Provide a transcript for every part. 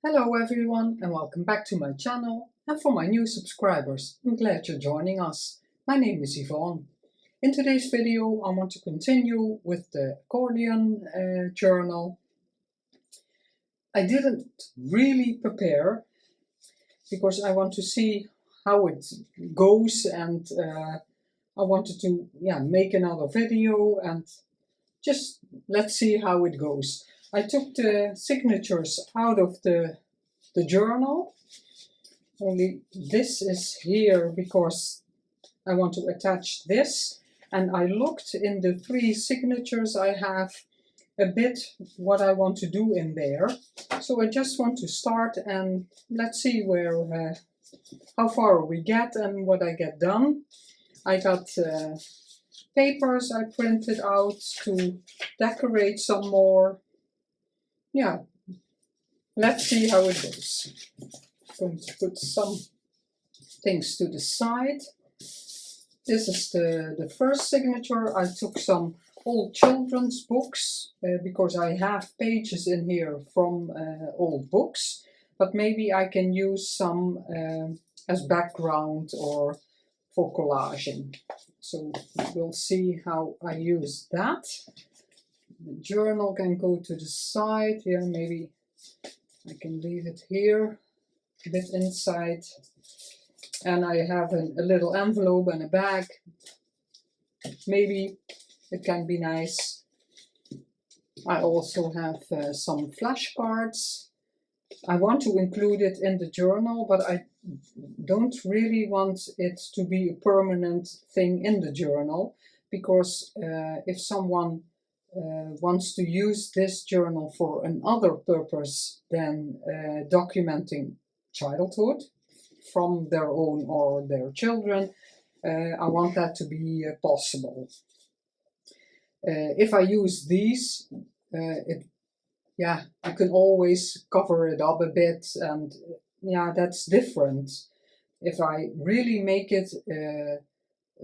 Hello everyone and welcome back to my channel, and for my new subscribers, I'm glad you're joining us. My name is Yvonne. In today's video I want to continue with the Accordion Journal. I didn't really prepare because I want to see how it goes, and I wanted to make another video and just let's see how it goes. I took the signatures out of the journal, only this is here because I want to attach this, and I looked in the 3 signatures I have a bit what I want to do in there. So I just want to start and let's see where how far we get and what I get done. I got papers I printed out to decorate some more. Yeah, let's see how it goes. I'm going to put some things to the side. This is the first signature. I took some old children's books because I have pages in here from old books, but maybe I can use some as background or for collaging. So we'll see how I use that. The journal can go to the side here. Maybe I can leave it here, a bit inside. And I have a little envelope and a bag. Maybe it can be nice. I also have some flashcards. I want to include it in the journal, but I don't really want it to be a permanent thing in the journal, because if someone wants to use this journal for another purpose than documenting childhood from their own or their children, I want that to be possible. If I use these, you can always cover it up a bit, and that's different. If I really make it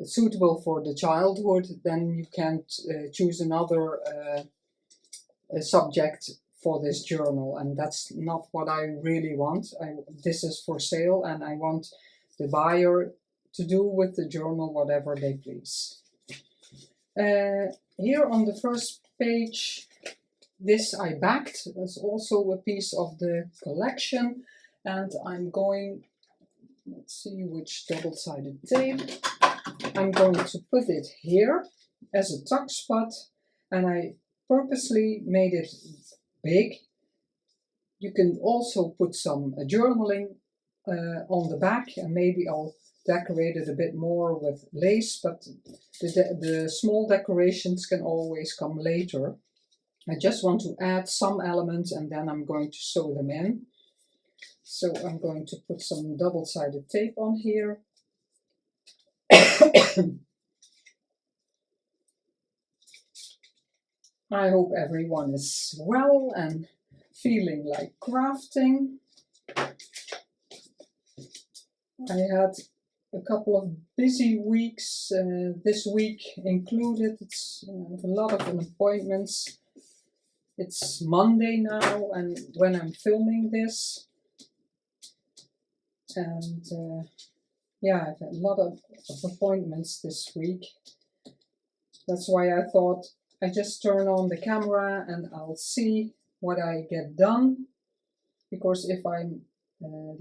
suitable for the childhood, then you can't choose another subject for this journal, and that's not what I really want. This is for sale, and I want the buyer to do with the journal whatever they please. Here on the first page, this I backed. That's also a piece of the collection, and I'm going, let's see which double-sided tape. I'm going to put it here as a tuck spot, and I purposely made it big. You can also put some journaling on the back, and maybe I'll decorate it a bit more with lace, but the small decorations can always come later. I just want to add some elements and then I'm going to sew them in. So I'm going to put some double-sided tape on here. I hope everyone is well and feeling like crafting. I had a couple of busy weeks, this week included. It's a lot of appointments. It's Monday now, and when I'm filming this, and I've had a lot of appointments this week. That's why I thought I just turn on the camera and I'll see what I get done, because if I'm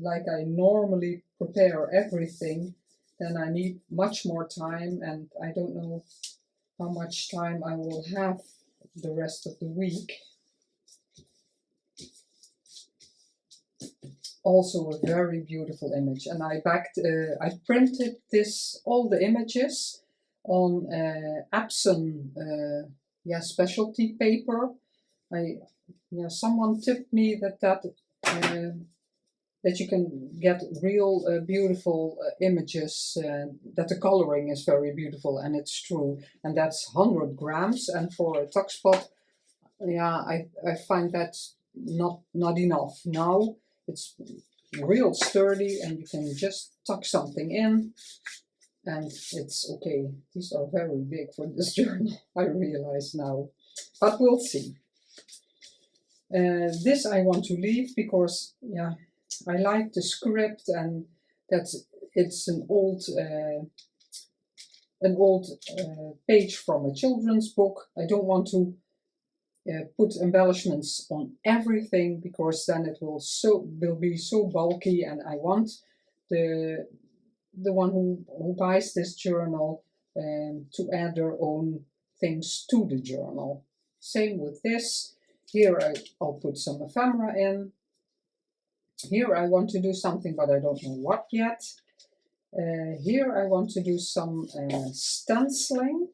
like I normally prepare everything, then I need much more time, and I don't know how much time I will have the rest of the week. Also a very beautiful image, and I printed all the images on Epson specialty paper. Someone tipped me that you can get real beautiful images, that the coloring is very beautiful, and it's true, and that's 100 grams, and for a tuck spot, I find that's not enough. Now it's real sturdy, and you can just tuck something in and it's okay. These are very big for this journal, I realize now, but we'll see. This I want to leave because, yeah, I like the script, and it's an old page from a children's book. I don't want to put embellishments on everything, because then it will be so bulky, and I want the one who buys this journal to add their own things to the journal. Same with this. Here I'll put some ephemera in. Here I want to do something, but I don't know what yet. Here I want to do some stenciling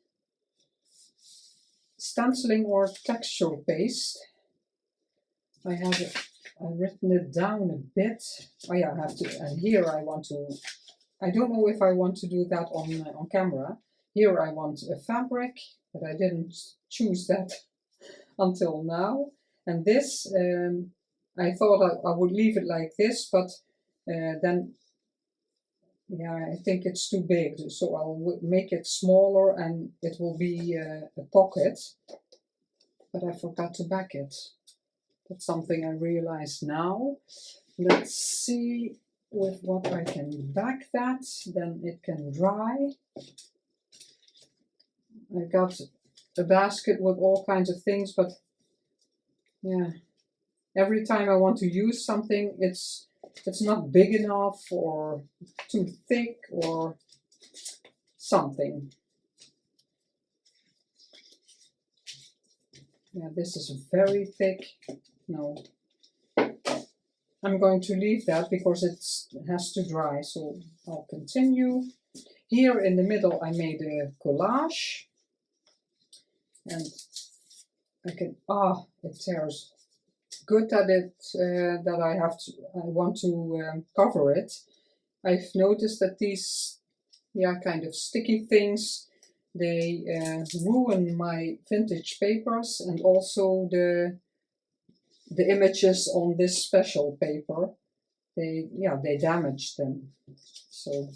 or texture paste. I've written it down a bit. Oh yeah, I have to. And here I want to. I don't know if I want to do that on camera. Here I want a fabric, but I didn't choose that until now. And this, I thought I would leave it like this, but then, yeah, I think it's too big, so I'll make it smaller, and it will be a pocket. But I forgot to back it. That's something I realize now. Let's see with what I can back that, then it can dry. I got a basket with all kinds of things, but yeah, every time I want to use something, it's not big enough, or too thick, or something. Yeah, this is very thick. No. I'm going to leave that because it has to dry, so I'll continue. Here in the middle I made a collage, and I can, it tears. Good that I want to cover it. I've noticed that these, yeah, kind of sticky things, they ruin my vintage papers, and also the images on this special paper. They damage them. So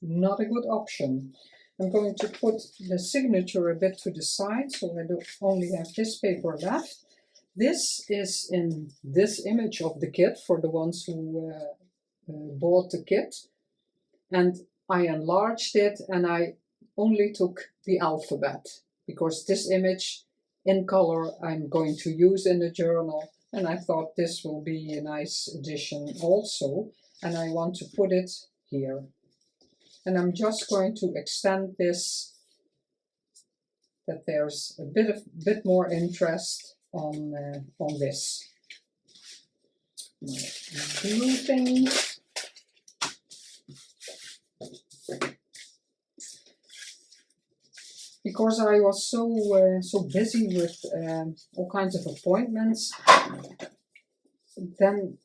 not a good option. I'm going to put the signature a bit to the side, so I don't only have this paper left. This is in this image of the kit for the ones who bought the kit, and I enlarged it, and I only took the alphabet, because this image in color I'm going to use in the journal, and I thought this will be a nice addition also, and I want to put it here. And I'm just going to extend this, that there's a bit more interest on this. My blue thing. Because I was so busy with all kinds of appointments, then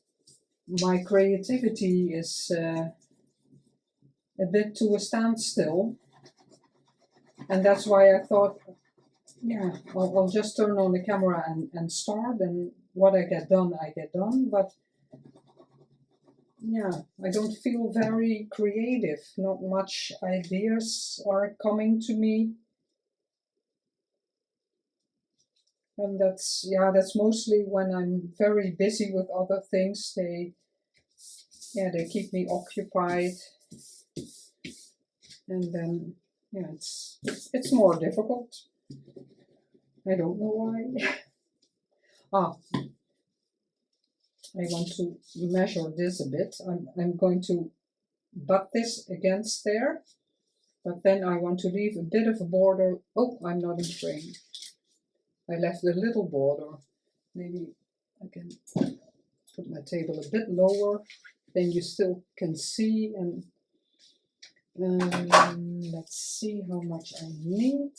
my creativity is a bit to a standstill, and that's why I thought, yeah, I'll just turn on the camera and start, and what I get done, I get done. But yeah, I don't feel very creative. Not much ideas are coming to me. And that's mostly when I'm very busy with other things. They keep me occupied. And then, yeah, it's more difficult. I don't know why. I want to measure this a bit. I'm going to butt this against there, but then I want to leave a bit of a border. Oh, I'm not in frame. I left a little border. Maybe I can put my table a bit lower, then you still can see. And let's see how much I need.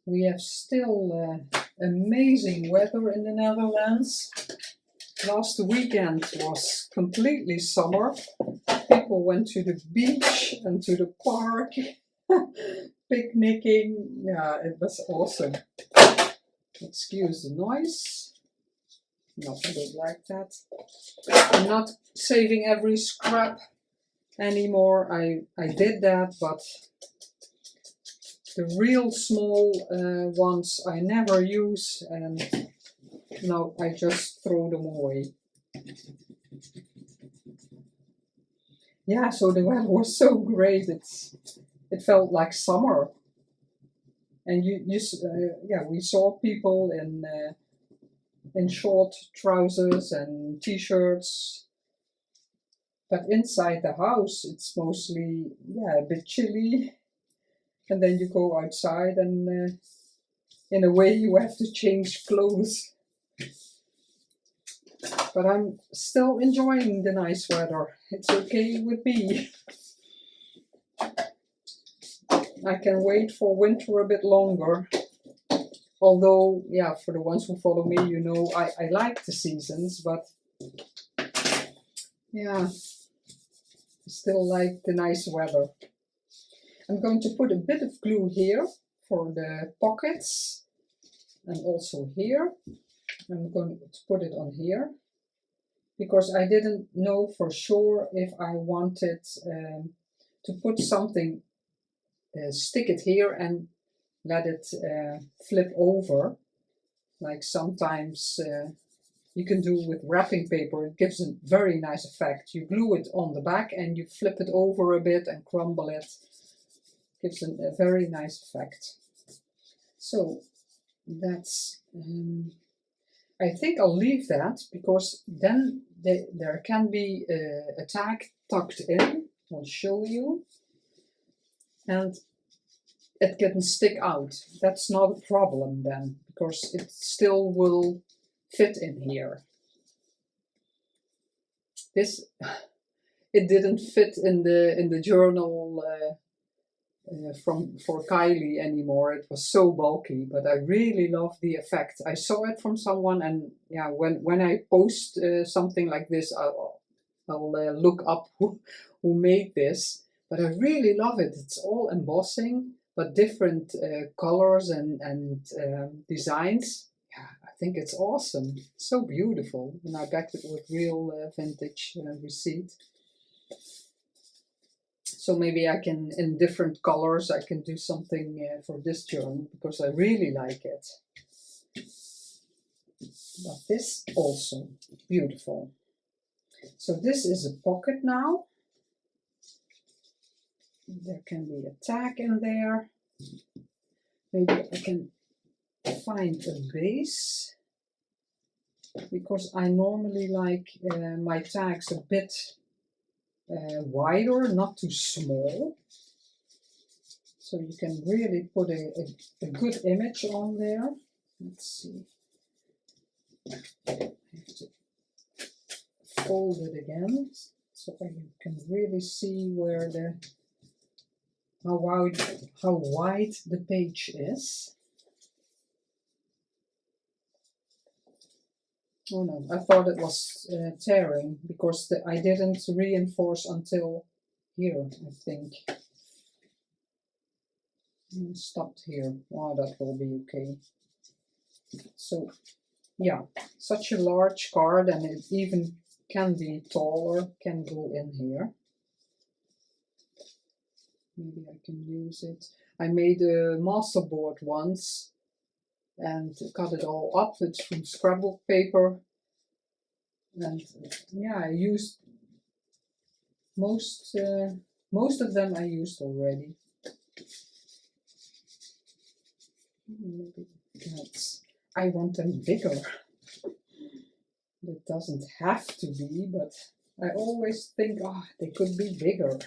We have still amazing weather in the Netherlands. Last weekend was completely summer. People went to the beach and to the park, picnicking. Yeah, it was awesome. Excuse the noise. No, I don't like that. I'm not saving every scrap anymore. I did that, but The real small ones I never use, and now I just throw them away. Yeah, so the weather was so great. It felt like summer, and yeah, we saw people in short trousers and t-shirts. But inside the house, it's mostly, yeah, a bit chilly. And then you go outside and in a way you have to change clothes. But I'm still enjoying the nice weather. It's okay with me. I can wait for winter a bit longer. Although, yeah, for the ones who follow me, you know, I like the seasons, but yeah, I still like the nice weather. I'm going to put a bit of glue here for the pockets and also here. I'm going to put it on here because I didn't know for sure if I wanted to put something, stick it here and let it flip over, like sometimes you can do with wrapping paper. It gives a very nice effect. You glue it on the back and you flip it over a bit and crumble it. Gives a very nice effect. So that's, I think I'll leave that because then there can be a tag tucked in. I'll show you. And it can stick out. That's not a problem then, because it still will fit in here. This, it didn't fit in the journal for Kylie anymore. It was so bulky, but I really love the effect. I saw it from someone, and yeah, when I post something like this, I'll look up who made this. But I really love it. It's all embossing, but different colors and designs. Yeah, I think it's awesome. So beautiful. And I backed it with real vintage receipt. So maybe I can, in different colors, I can do something for this journal because I really like it. But this also beautiful. So this is a pocket now. There can be a tag in there. Maybe I can find a base because I normally like my tags a bit wider, not too small. So you can really put a good image on there. Let's see. I have to fold it again so you can really see where how wide the page is. Oh no, I thought it was tearing because I didn't reinforce until here, I think. Stopped here. Oh, that will be okay. So, yeah, such a large card, and it even can be taller, can go in here. Maybe I can use it. I made a masterboard once and cut it all up. It's from scrapbook paper. And yeah, I used most of them I used already. Maybe I want them bigger. It doesn't have to be, but I always think, oh, they could be bigger.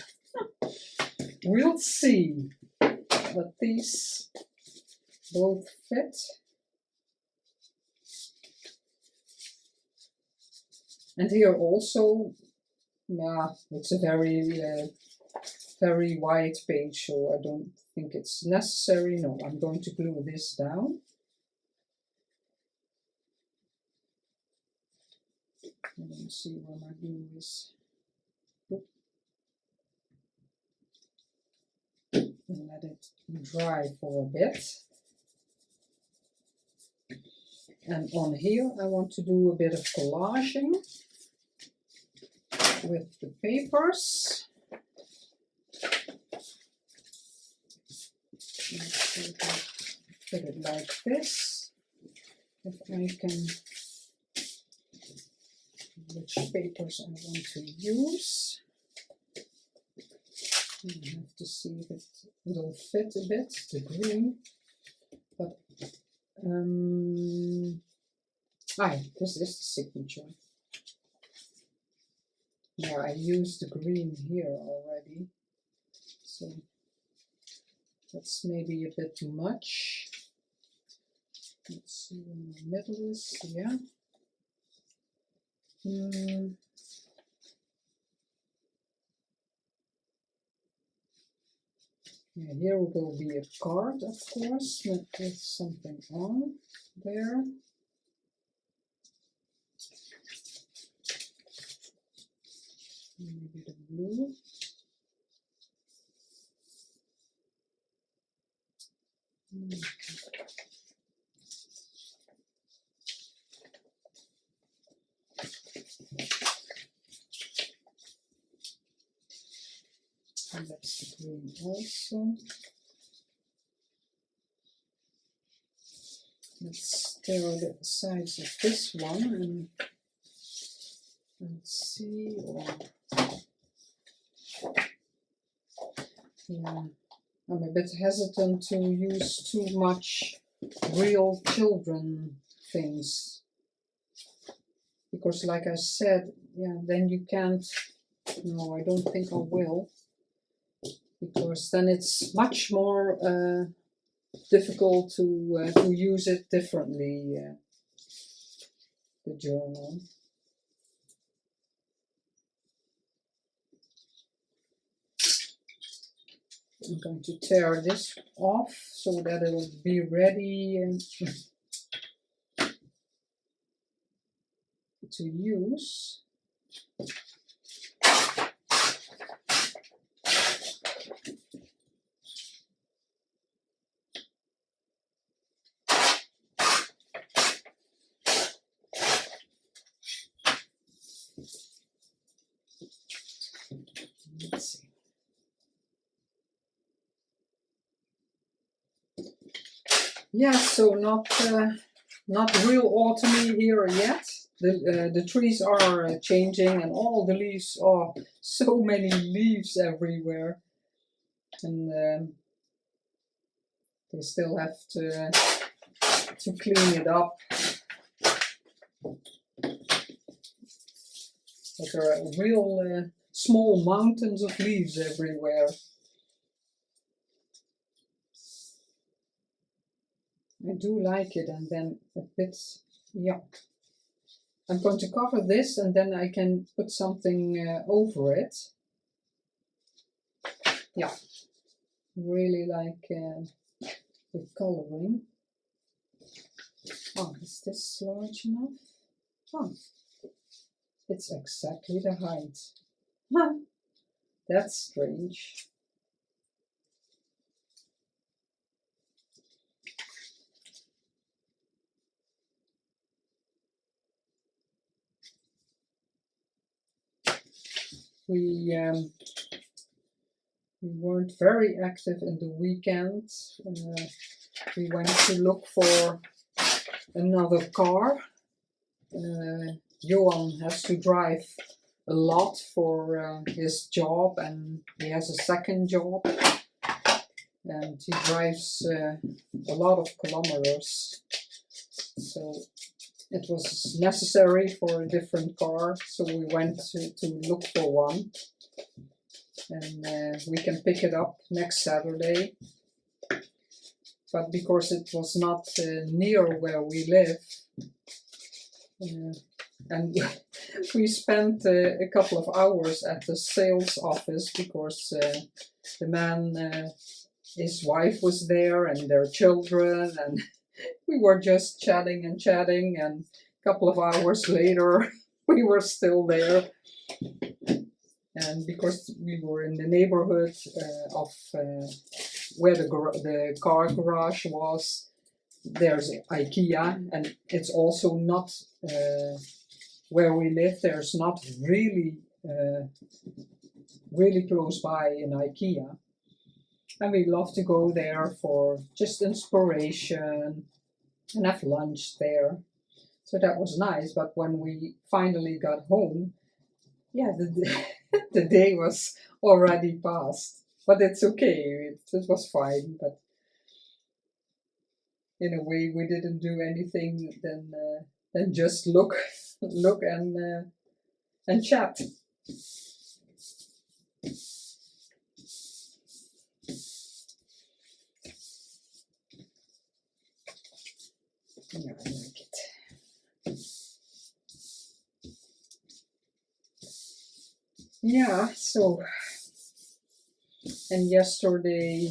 We'll see. But these both fit. And here also, yeah, it's a very wide page, so I don't think it's necessary. No, I'm going to glue this down. Let me see where my glue is. And let it dry for a bit. And on here I want to do a bit of collaging with the papers. Let's see if I put it like this. If I can, which papers I want to use. I have to see if it'll fit a bit, the green. But this is the signature. Yeah, I used the green here already, so that's maybe a bit too much. Let's see where the middle is. Yeah. Yeah, here will be a card, of course, with something on there. Maybe the blue. And that's the green also. Let's tear the size of this one and let's see. Yeah, I'm a bit hesitant to use too much real children things because, like I said, yeah, then you can't. No, I don't think I will, because then it's much more difficult to use it differently. The journal. I'm going to tear this off so that it'll be ready to use. Let's see. Yeah, so not real autumny here yet. The trees are changing, and all the leaves. Oh, so many leaves everywhere, and they still have to clean it up. But there are real small mountains of leaves everywhere. I do like it, and then a bit, yeah. I'm going to cover this, and then I can put something over it. Yeah, really like the coloring. Oh, is this large enough? Oh, it's exactly the height. Huh, that's strange. We weren't very active in the weekend. We went to look for another car. Yvonne has to drive a lot for his job, and he has a second job, and he drives a lot of kilometers. So it was necessary for a different car, so we went to look for one, and we can pick it up next Saturday. But because it was not near where we live, and we spent a couple of hours at the sales office because the man, his wife was there and their children, and we were just chatting, and a couple of hours later we were still there. And because we were in the neighborhood of where the car garage was, there's IKEA, and it's also not where we live. There's not really close by an IKEA. And we love to go there for just inspiration and have lunch there. So that was nice, but when we finally got home, yeah, the day was already past. But it's okay, it was fine. But in a way, we didn't do anything than just look and chat. Yeah, I like it. Yeah, so, and yesterday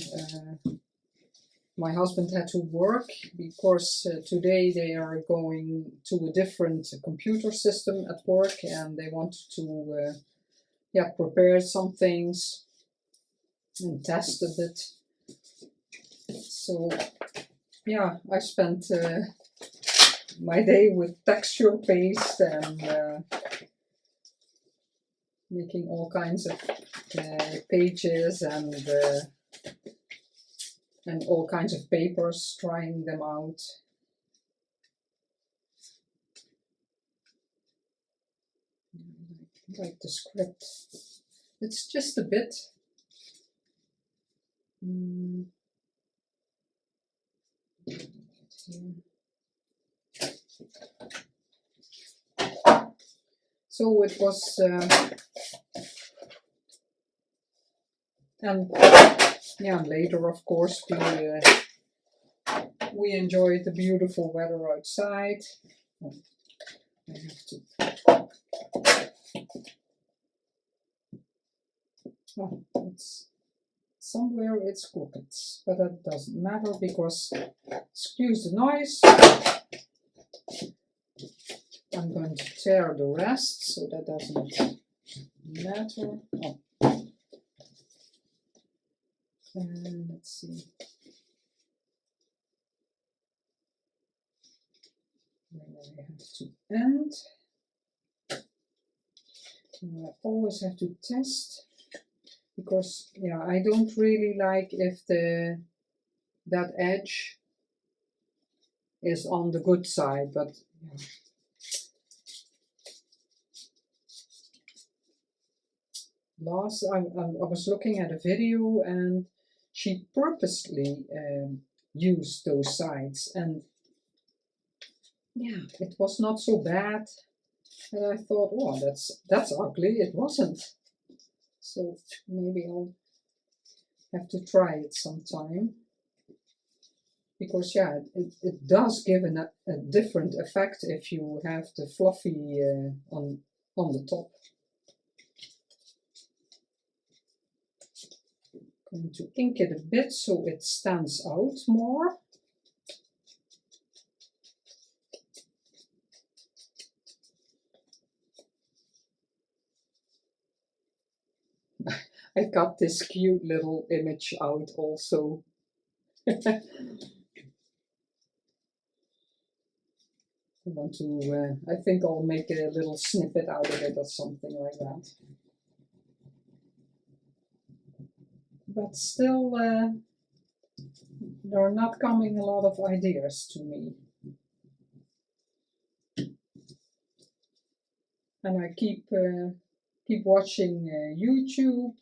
my husband had to work because today they are going to a different computer system at work, and they want to yeah, prepare some things and test a bit. So yeah, I spent my day with texture paste and making all kinds of pages and all kinds of papers, trying them out. I like the script. It's just a bit. So it was, and yeah, later of course we enjoyed the beautiful weather outside. Oh, I have to. Oh, somewhere it's crooked, but that doesn't matter because, excuse the noise, I'm going to tear the rest, so that doesn't matter. Oh. And let's see. Where I have to end. I always have to test, because yeah, I don't really like if that edge is on the good side, but yeah. I was looking at a video and she purposely used those sides, and yeah, it was not so bad. And I thought, oh, that's ugly. It wasn't. So maybe I'll have to try it sometime. Because yeah, it does give a different effect if you have the fluffy on the top. I'm going to ink it a bit so it stands out more. I got this cute little image out also. I want to, I think I'll make a little snippet out of it or something like that. But still, there are not coming a lot of ideas to me. And I keep watching YouTube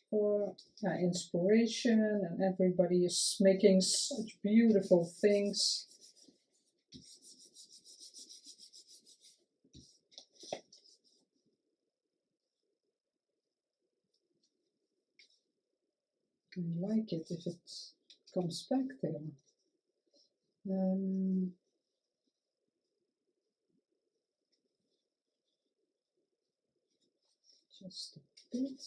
for inspiration, and everybody is making such beautiful things. I like it if it comes back there. Just a bit.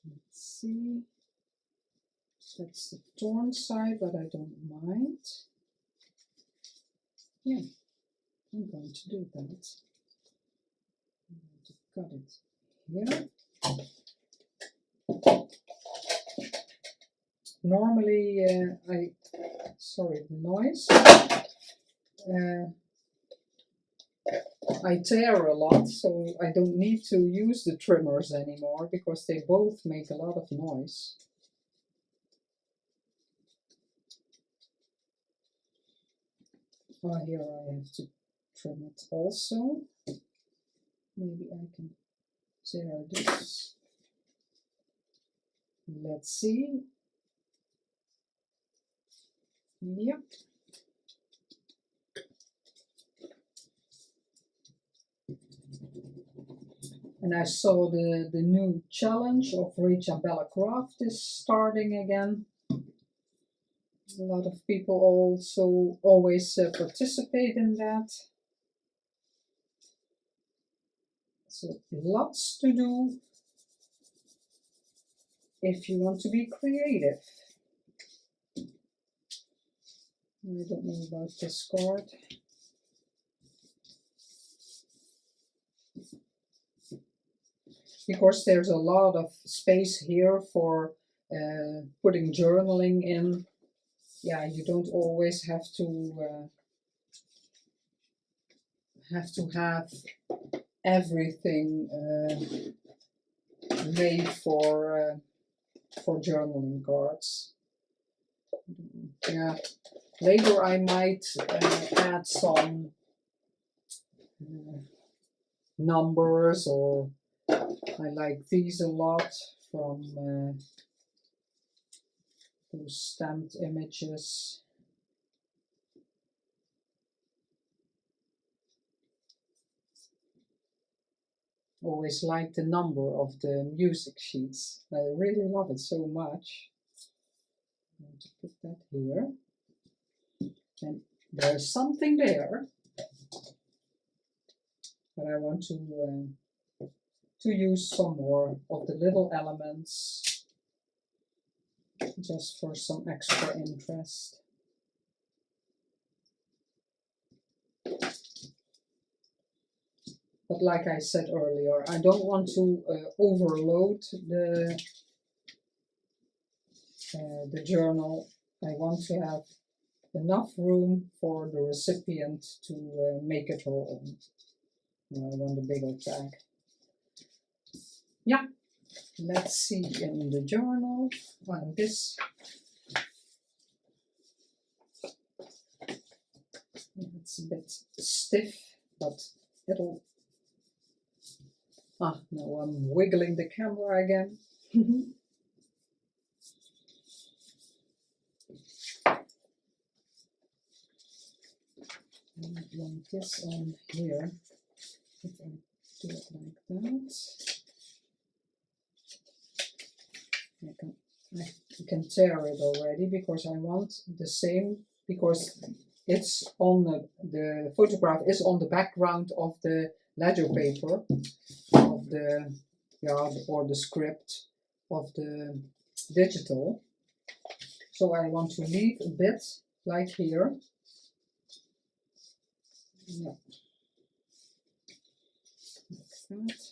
Let's see. That's the torn side, but I don't mind. Yeah, I'm going to do that. I'm going to cut it here. Normally, sorry the noise. I tear a lot, so I don't need to use the trimmers anymore because they both make a lot of noise. Oh, here I have to trim it also. Maybe I can tear this. Let's see. Yep. And I saw the new challenge of Crislanacrafts is starting again. A lot of people also always participate in that. So lots to do if you want to be creative. I don't know about this card. Because there's a lot of space here for putting journaling in. Yeah, you don't always have to have everything made for journaling cards. Yeah, later I might add some numbers, or I like these a lot from those stamped images. Always like the number of the music sheets. I really love it so much. I'm going to put that here. And there's something there, but I want to use some more of the little elements just for some extra interest. But like I said earlier, I don't want to overload the journal. I want to have enough room for the recipient to make it her own. I want a bigger tag. Yeah, let's see in the journal. And this, it's a bit stiff, but it'll. Ah, no, I'm wiggling the camera again. I want this on here. If I do it like that, you can tear it already because I want the same, because it's on the photograph is on the background of the ledger paper of the or the script of the digital. So I want to leave a bit like here. Yeah. Like that.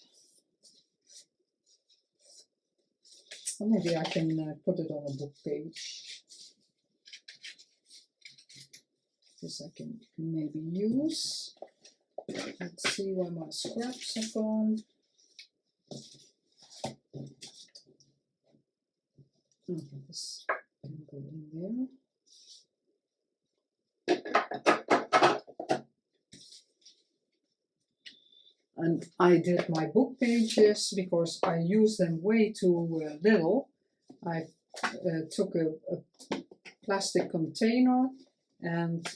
Or maybe I can put it on a book page. This I can maybe use. Let's see where my scraps have gone. This can go in there. And I did my book pages because I use them way too little. I took a plastic container, and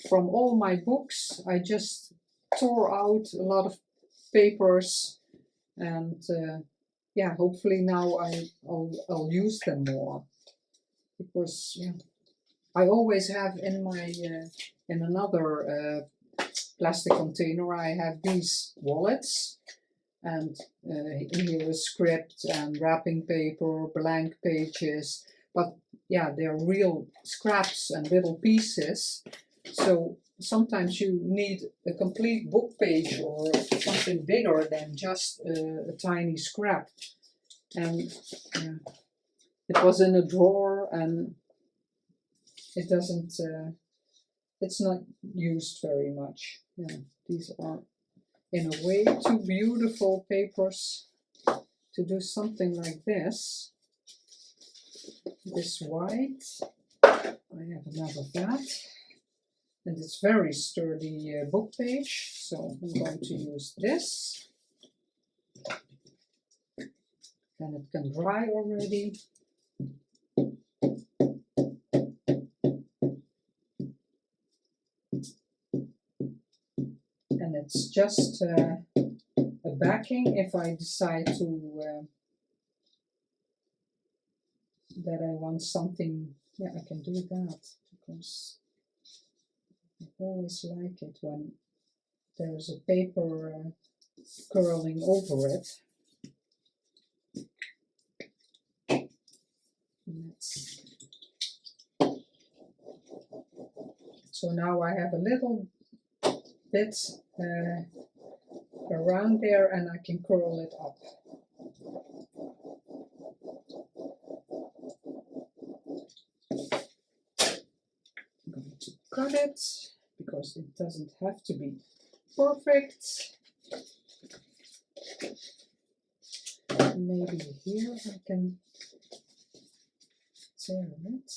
from all my books I just tore out a lot of papers, and yeah, hopefully now I'll use them more, because yeah, I always have in my in another plastic container I have these wallets, and here is script and wrapping paper, blank pages, but yeah, they're real scraps and little pieces, so sometimes you need a complete book page or something bigger than just a tiny scrap. And it was in a drawer, and it doesn't it's not used very much. Yeah, these are in a way two beautiful papers to do something like this. This white, I have enough of that, and it's very sturdy book page, so I'm going to use this. Then it can dry already. And it's just a backing if I decide to that I want something. Yeah, I can do that because I always like it when there's a paper curling over it. So now I have a little bit around there and I can curl it up. I'm going to cut it because it doesn't have to be perfect. Maybe here I can tear it.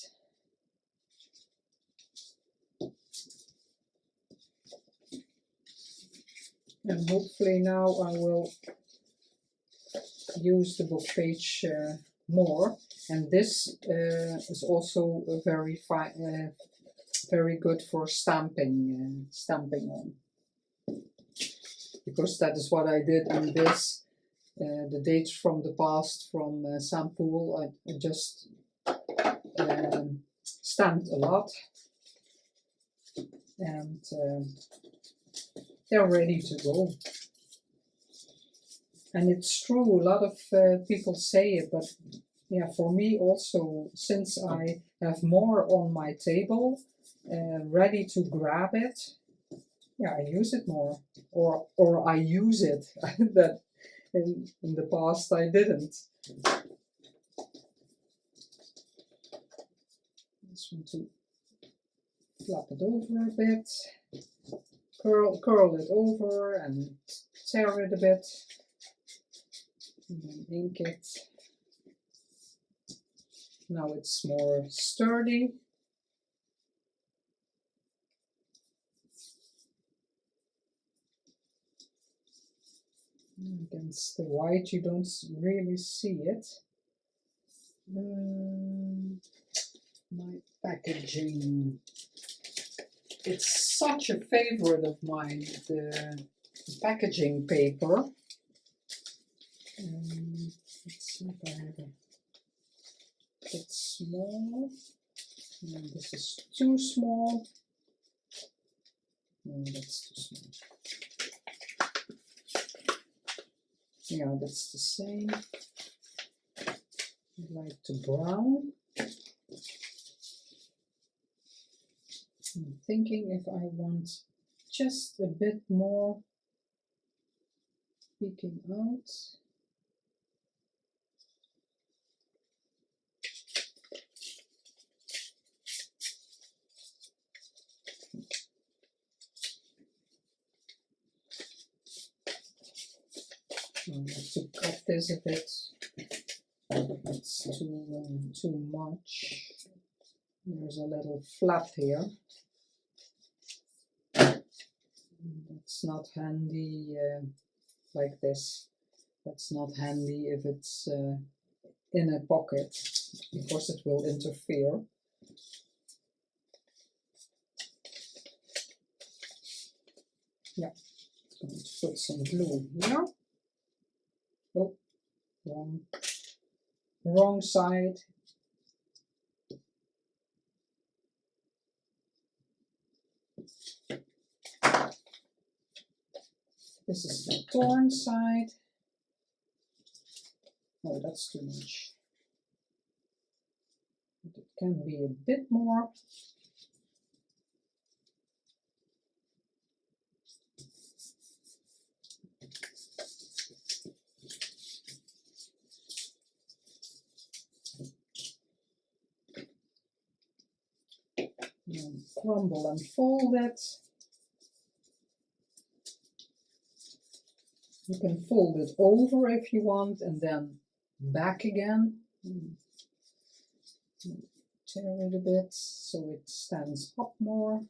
And hopefully now I will use the book page more. And this is also a very fine, very good for stamping on. Because that is what I did in this. The dates from the past from Sampool, I just stamped a lot. And they're ready to go. And it's true, a lot of people say it, but yeah, for me also, since I have more on my table, ready to grab it, yeah, I use it more, or I use it, that in the past I didn't. Just want to flap it over a bit. Curl it over and tear it a bit, and then ink it. Now it's more sturdy. Against the white you don't really see it. My packaging. It's such a favorite of mine, the packaging paper. Let's see if I have a bit small. No, this is too small. No, that's too small. Yeah, that's the same. I'd like to brown. I'm thinking if I want just a bit more peeking out. I have to cut this a bit. It's too much. There's a little flap here. It's not handy like this. That's not handy if it's in a pocket, because it will interfere. Yeah, I'm going to put some glue here. Oh, wrong side. This is the torn side. Oh, that's too much. It can be a bit more. And crumble and fold it. You can fold it over if you want and then back again. Tear it a bit so it stands up more.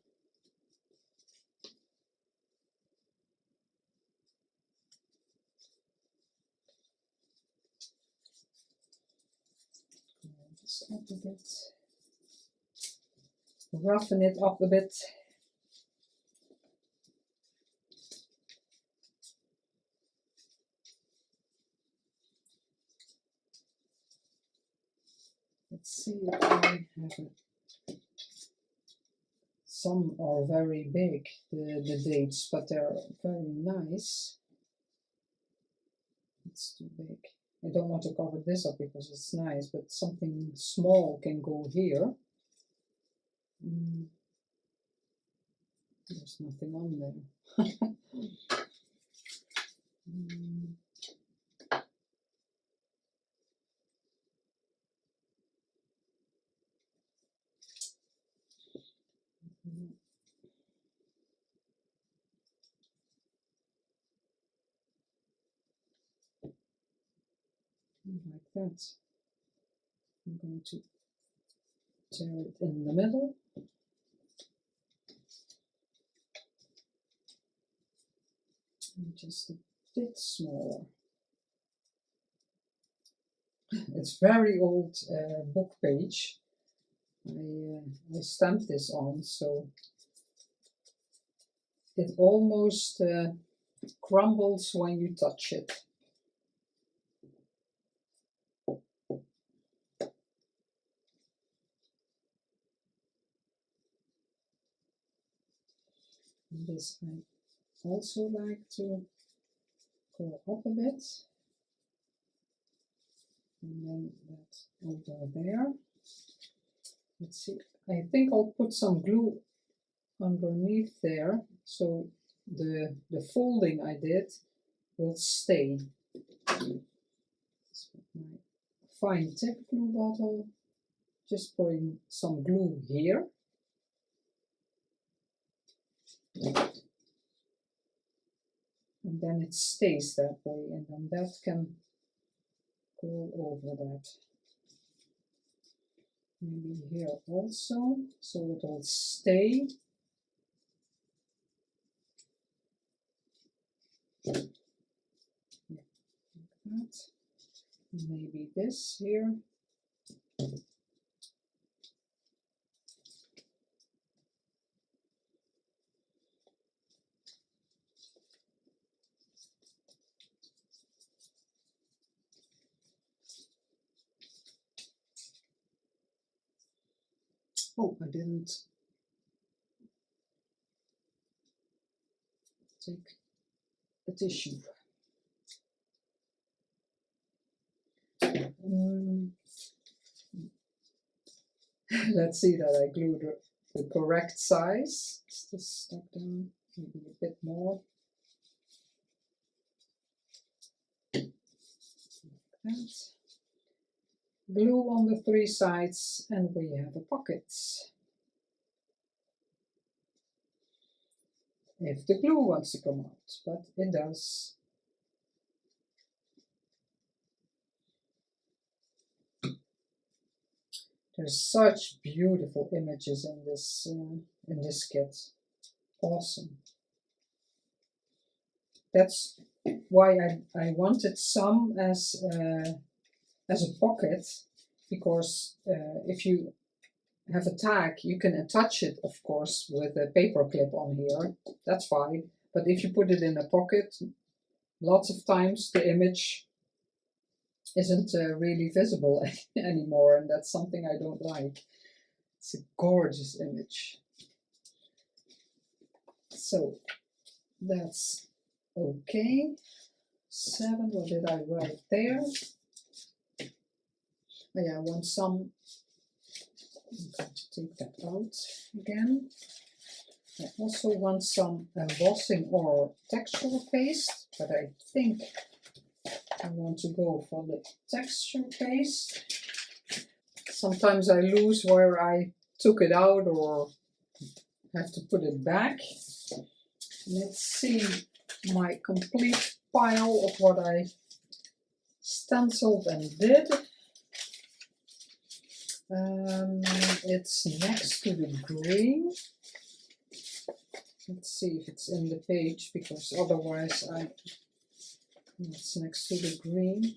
Just up a bit. Roughen it up a bit. Let's see if I have it. Some are very big, the dates, but they're very nice. It's too big. I don't want to cover this up because it's nice, but something small can go here. There's nothing on there. Like that. I'm going to tear it in the middle. And just a bit smaller. It's very old book page. I stamped this on, so it almost crumbles when you touch it. And this I also like to go up a bit. And then that over there. Let's see, I think I'll put some glue underneath there so the folding I did will stay. My fine tip glue bottle, just putting some glue here. And then it stays that way, and then that can go over that. Maybe here also, so it'll stay. Like that. Maybe this here. Oh, I didn't take a tissue. Let's see that I glued the correct size. It's just stuck down, maybe a bit more. Like that. Glue on the 3 sides and we have a pocket. If the glue wants to come out, but it does. There's such beautiful images in this kit. Awesome. That's why I wanted some as a pocket, because if you have a tag, you can attach it, of course, with a paper clip on here. That's fine. But if you put it in a pocket, lots of times the image isn't really visible anymore, and that's something I don't like. It's a gorgeous image. So that's okay. 7, what did I write there? Oh yeah, I want some. I'm going to take that out again. I also want some embossing or texture paste, but I think I want to go for the texture paste. Sometimes I lose where I took it out or have to put it back. Let's see my complete pile of what I stenciled and did. It's next to the green. Let's see if it's in the page, because otherwise it's next to the green.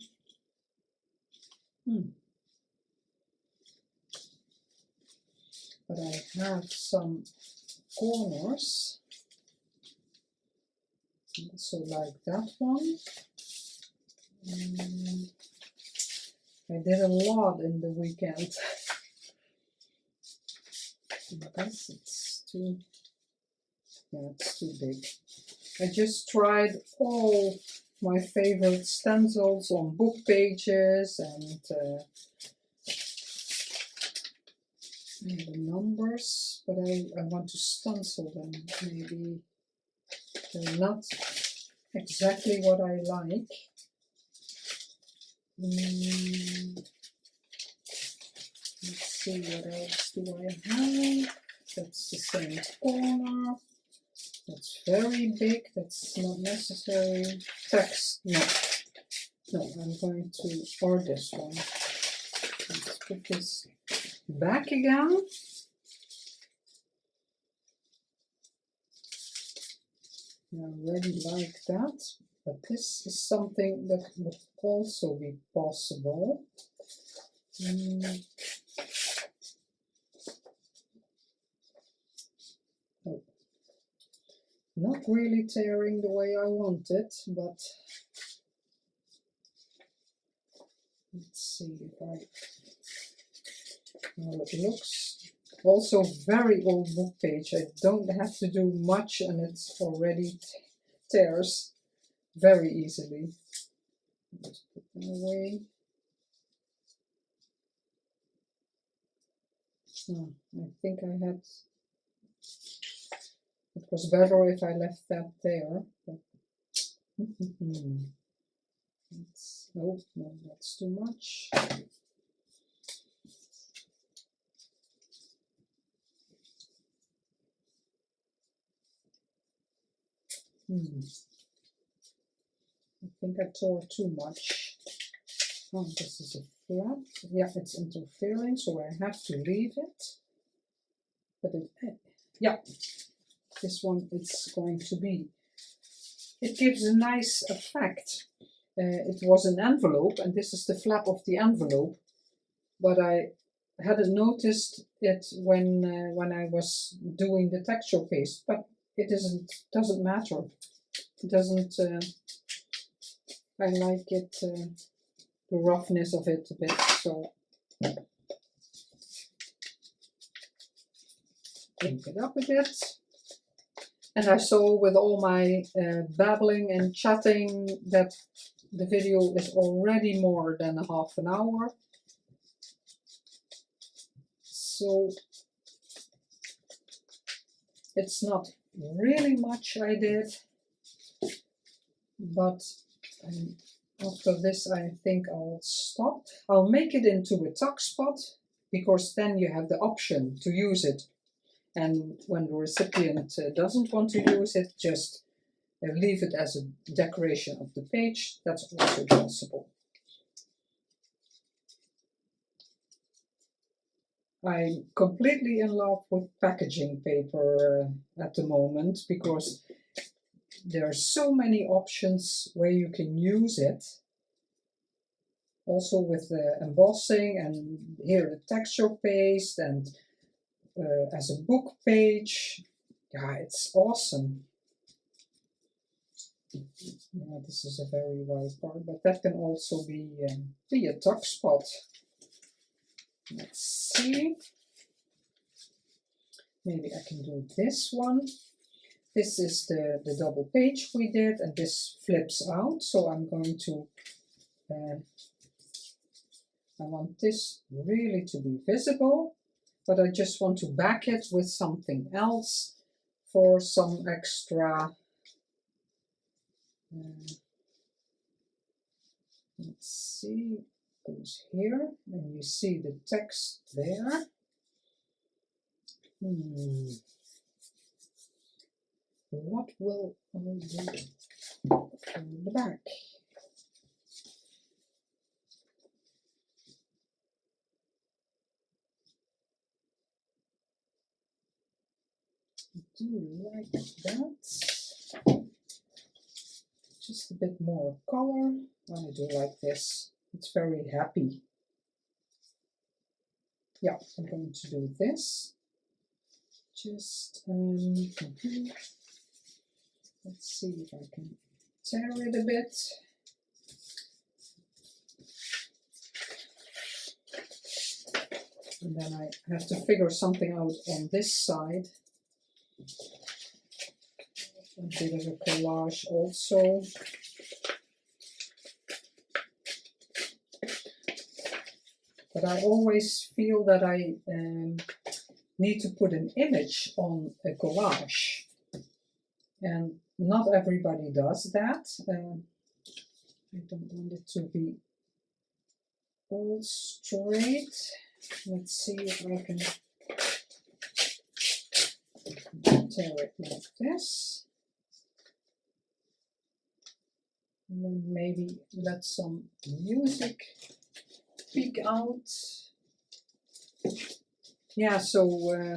But I have some corners, also like that one. I did a lot in the weekend. I guess it's too, yeah, it's too big. I just tried all my favorite stencils on book pages and the numbers, but I want to stencil them. Maybe they're not exactly what I like. Let's see, what else do I have? That's the same corner. That's very big. That's not necessary. Text, no. No, I'm going to, or this one. Let's put this back again. I really like that, but this is something that would also be possible. Oh. Not really tearing the way I want it, but let's see if how it looks. Also very old book page. I don't have to do much and it's already tears very easily. Let's put them away. I think I had, it was better if I left that there. But oh, no, that's too much. I think I tore too much. Oh, this is a flat. Yeah, it's interfering, so I have to leave it. But yeah, this one it's going to be. It gives a nice effect. It was an envelope, and this is the flap of the envelope. But I hadn't noticed it when I was doing the texture paste. But it doesn't matter. It doesn't. I like it, the roughness of it a bit. So ink it up a bit. And I saw with all my babbling and chatting that the video is already more than half an hour. So it's not really much I did, but after this I think I'll stop. I'll make it into a tuck spot, because then you have the option to use it. And when the recipient doesn't want to use it, just leave it as a decoration of the page. That's also possible. I'm completely in love with packaging paper at the moment, because there are so many options where you can use it. Also with the embossing, and here the texture paste, and as a book page. Yeah, it's awesome. Yeah, this is a very wide part, but that can also be a tuck spot. Let's see. Maybe I can do this one. This is the double page we did, and this flips out. So I'm going to, I want this really to be visible, but I just want to back it with something else for some extra. Let's see, it goes here, and you see the text there. What will I do? from the back. I do like that. Just a bit more color. I do like this. It's very happy. Yeah, I'm going to do this. Just let's see if I can tear it a bit. And then I have to figure something out on this side. A bit of a collage also. But I always feel that I need to put an image on a collage. And not everybody does that. I don't want it to be all straight. Let's see if I can tear it like this. And then maybe let some music peek out. Yeah, so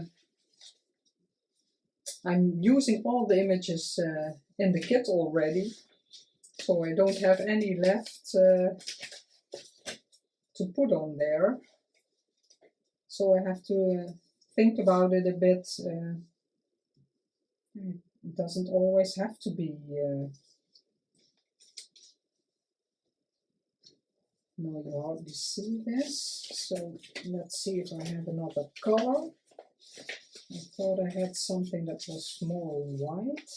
I'm using all the images in the kit already, so I don't have any left to put on there. So I have to think about it a bit. It doesn't always have to be. No, you hardly see this. So let's see if I have another color. I thought I had something that was more white.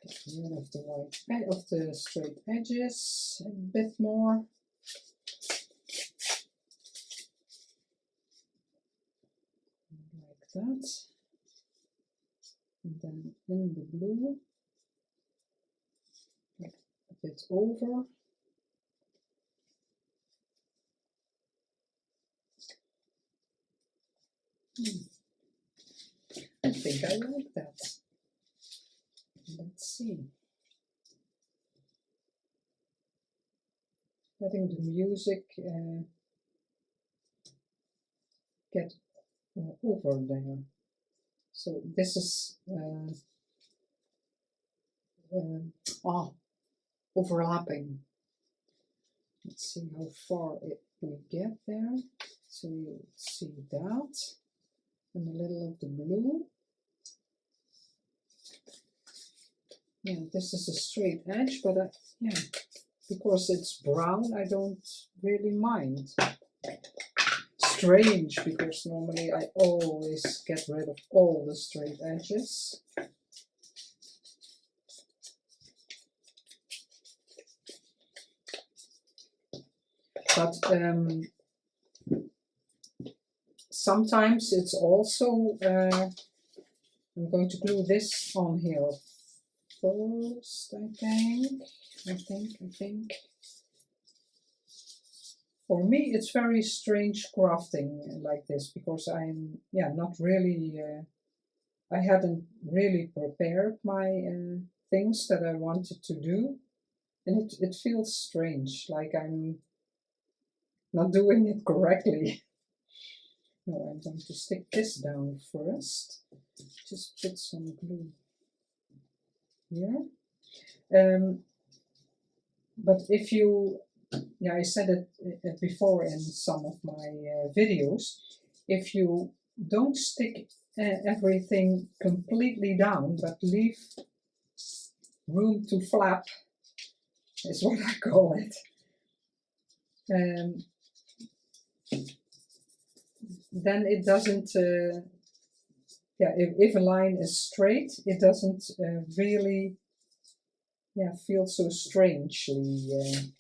Get rid of the white, of the straight edges a bit more. Like that. And then in the blue, a bit over. I think I like that. Let's see. Letting the music get over there. So this is overlapping. Let's see how far it will get there. So you see that, and a little of the blue. Yeah, this is a straight edge, but yeah, because it's brown, I don't really mind. Strange, because normally I always get rid of all the straight edges. But sometimes it's also, I'm going to glue this on here first, I think. For me, it's very strange crafting like this, because I'm, yeah, not really, I hadn't really prepared my things that I wanted to do. And it feels strange, like I'm not doing it correctly. No, I'm going to stick this down first. Just put some glue here. But if you, yeah, I said it before in some of my videos, if you don't stick everything completely down, but leave room to flap, is what I call it. Then it doesn't, yeah, if a line is straight, it doesn't really, yeah, feel so strangely.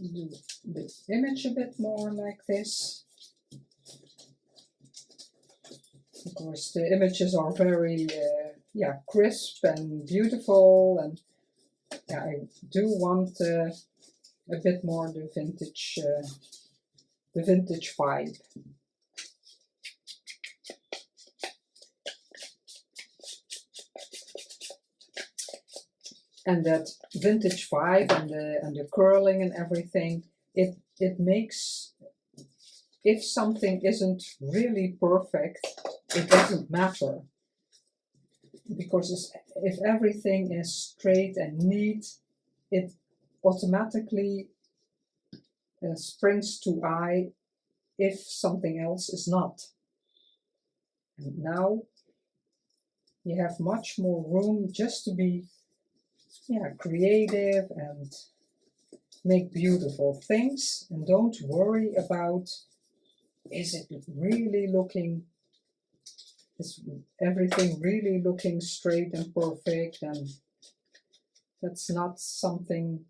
Do the image a bit more like this. Of course, the images are very yeah, crisp and beautiful, and yeah, I do want a bit more the vintage vibe. And that vintage vibe and the curling and everything, it makes, if something isn't really perfect, it doesn't matter. Because if everything is straight and neat, it automatically springs to eye if something else is not. And now you have much more room just to be, yeah, creative and make beautiful things, and don't worry about, is it really looking, is everything really looking straight and perfect? And that's not something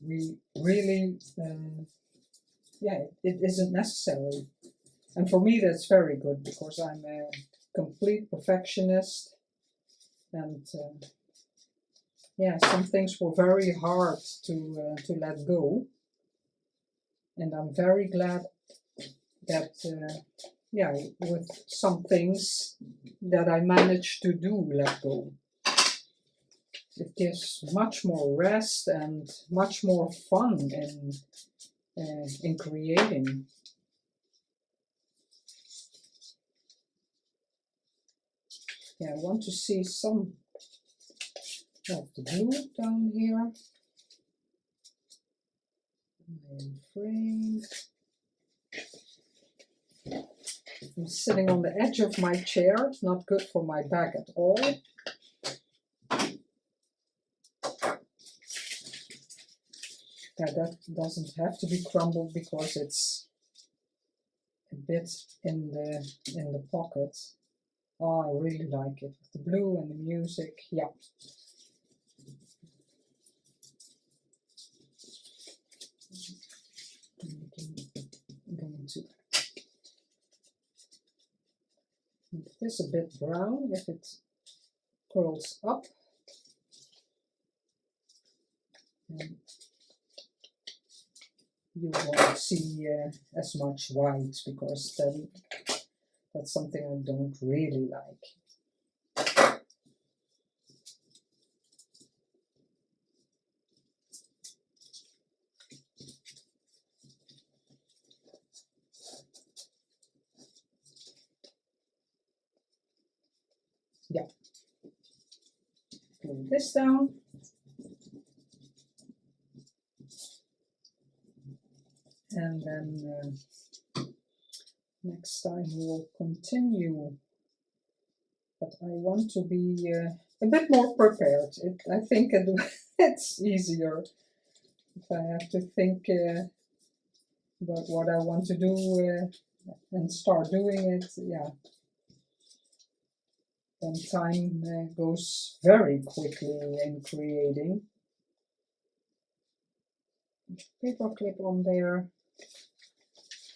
we really, yeah, it isn't necessary. And for me that's very good, because I'm a complete perfectionist, and yeah, some things were very hard to let go, and I'm very glad that yeah, with some things that I managed to do let go. It gives much more rest and much more fun in creating. Yeah, I want to see some of the blue down here. Frame. I'm sitting on the edge of my chair. It's not good for my back at all. Yeah, that doesn't have to be crumbled because it's a bit in the pocket. Oh, I really like it with the blue and the music. Yeah. I'm going to make this a bit brown if it curls up. And you won't see as much white, because then that's something I don't really like. Yeah. Glue this down. And then next time we'll continue. But I want to be a bit more prepared. I think it's easier if I have to think about what I want to do and start doing it. Yeah. Then time goes very quickly in creating. Paper clip on there.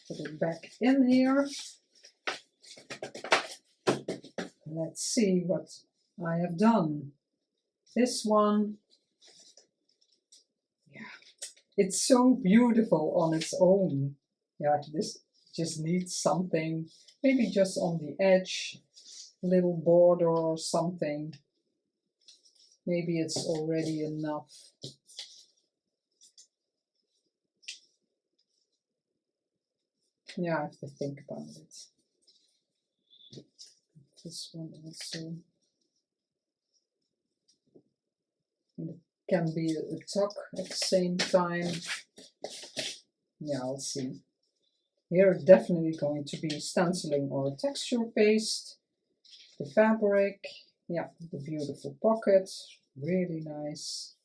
Put it back in here. Let's see what I have done. This one, yeah, it's so beautiful on its own. Yeah, this just needs something, maybe just on the edge, little border or something. Maybe it's already enough. Yeah, I have to think about it. This one also. And it can be a tuck at the same time. Yeah, I'll see. Here definitely going to be stenciling or texture paste. The fabric, yeah, the beautiful pocket, really nice.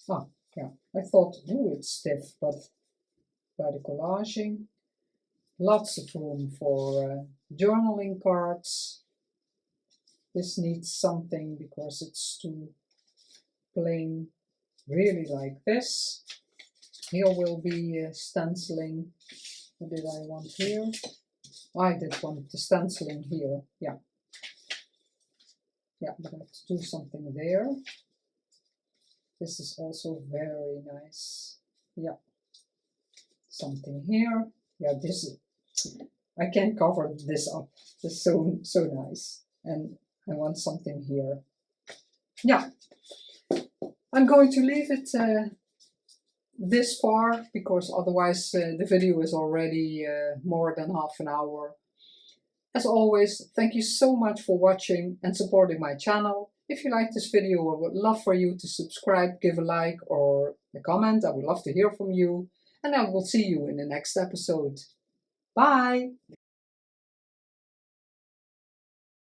Ah, yeah, I thought, ooh, it's stiff, but by the collaging, lots of room for journaling cards. This needs something because it's too plain, really like this. Here will be stenciling What did I want here? I did want the stenciling here. Yeah. Yeah, but I have to do something there. This is also very nice. Yeah. Something here. Yeah, this is, I can cover this up. It's so nice. And I want something here. Yeah. I'm going to leave it this far because otherwise the video is already more than half an hour. As always, thank you so much for watching and supporting my channel. If you like this video, I would love for you to subscribe, give a like or a comment. I would love to hear from you. And I will see you in the next episode. Bye!